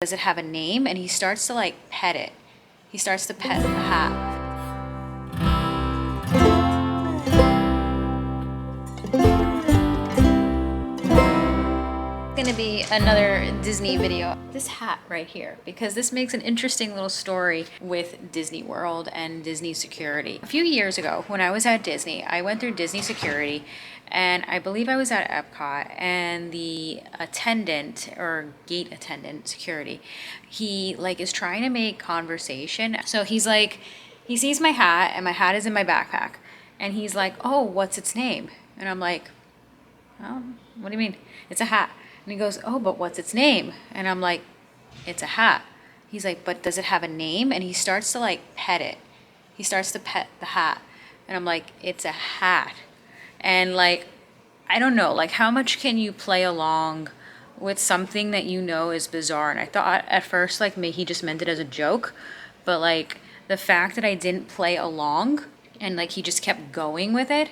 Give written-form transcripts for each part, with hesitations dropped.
Does it have a name? And he starts to like pet it. He starts to pet the hat. Gonna be another Disney video. This hat right here, because this makes an interesting little story with Disney World and Disney security. A few years ago, when I was at Disney, I went through Disney security, and I believe I was at Epcot, and the attendant or gate attendant security, he like is trying to make conversation. So he's like, he sees my hat, and my hat is in my backpack, and he's like, "Oh, what's its name?" And I'm like, "Oh, what do you mean? It's a hat." And he goes, "Oh, but what's its name?" And I'm like, "It's a hat." He's like, "But does it have a name?" And he starts to like pet it. He starts to pet the hat. And I'm like, "It's a hat." And like, I don't know, like how much can you play along with something that you know is bizarre? And I thought at first like maybe he just meant it as a joke, but like the fact that I didn't play along and like he just kept going with it.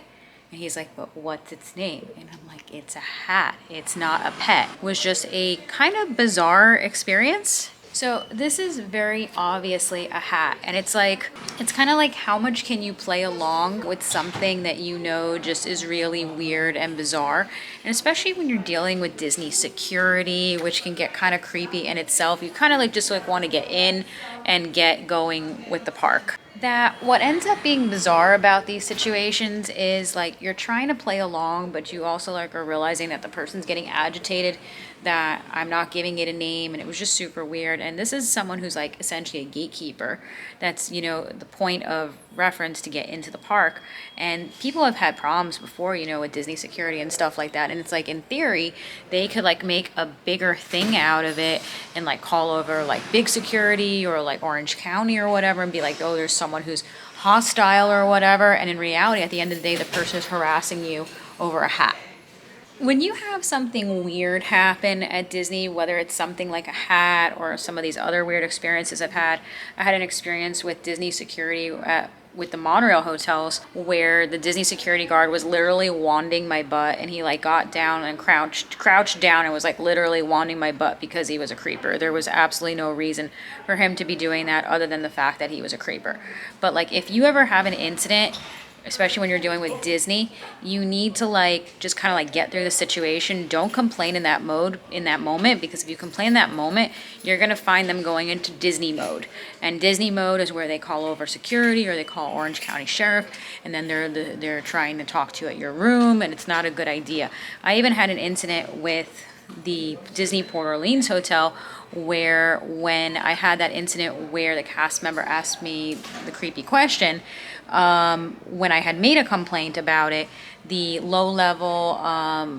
And he's like, "But what's its name?" And I'm like, "It's a hat. It's not a pet." It was just a kind of bizarre experience. So this is very obviously a hat. And it's like, it's kind of like how much can you play along with something that you know just is really weird and bizarre. And especially when you're dealing with Disney security, which can get kind of creepy in itself. You kind of like just like want to get in and get going with the park. That what ends up being bizarre about these situations is like you're trying to play along, but you also like are realizing that the person's getting agitated, that I'm not giving it a name, and it was just super weird. And this is someone who's like essentially a gatekeeper. That's, you know, the point of reference to get into the park. And people have had problems before, you know, with Disney security and stuff like that. And it's like in theory, they could like make a bigger thing out of it and like call over like big security or like Orange County or whatever and be like, "Oh, there's someone who's hostile or whatever." And in reality, at the end of the day, the person is harassing you over a hat. When you have something weird happen at Disney, whether it's something like a hat or some of these other weird experiences I had an experience with Disney security with the monorail hotels where the Disney security guard was literally wanding my butt, and he like got down and crouched down and was like literally wanding my butt because he was a creeper. There was absolutely no reason for him to be doing that other than the fact that he was a creeper. But like if you ever have an incident, especially when you're dealing with Disney, you need to like just kind of like get through the situation. Don't complain in that moment, because if you complain in that moment, you're gonna find them going into Disney mode. And Disney mode is where they call over security or they call Orange County Sheriff, and then they're trying to talk to you at your room, and it's not a good idea. I even had an incident with the Disney Port Orleans Hotel where when I had that incident where the cast member asked me the creepy question, when I had made a complaint about it, the low-level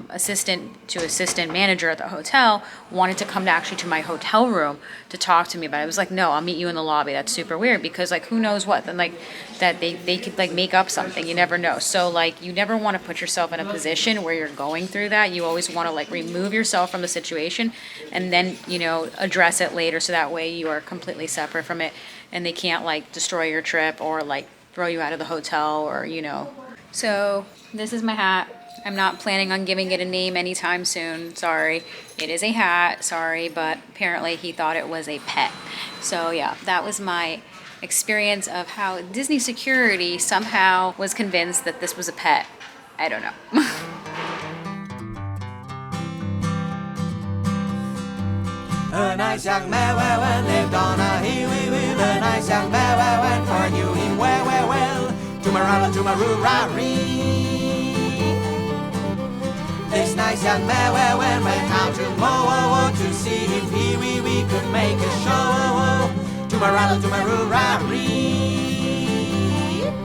assistant to assistant manager at the hotel wanted to come to my hotel room to talk to me about it. I was like, "No, I'll meet you in the lobby." That's super weird because like who knows what, then like that they could like make up something. You never know. So like you never want to put yourself in a position where you're going through that. You always want to like remove yourself from the situation and then, you know, address it later, so that way you are completely separate from it and they can't like destroy your trip or like throw you out of the hotel or, you know. So this is my hat. I'm not planning on giving it a name anytime soon. Sorry. It is a hat. Sorry. But apparently he thought it was a pet. So yeah, that was my experience of how Disney security somehow was convinced that this was a pet. I don't know. 和乃相咩喂 when lived on a hill, the 乃相咩喂 when for I knew him well. To my roo-ra-ree. This 乃相咩喂 when went out to Mo to see if we could make a show. To my roo-ra-ree.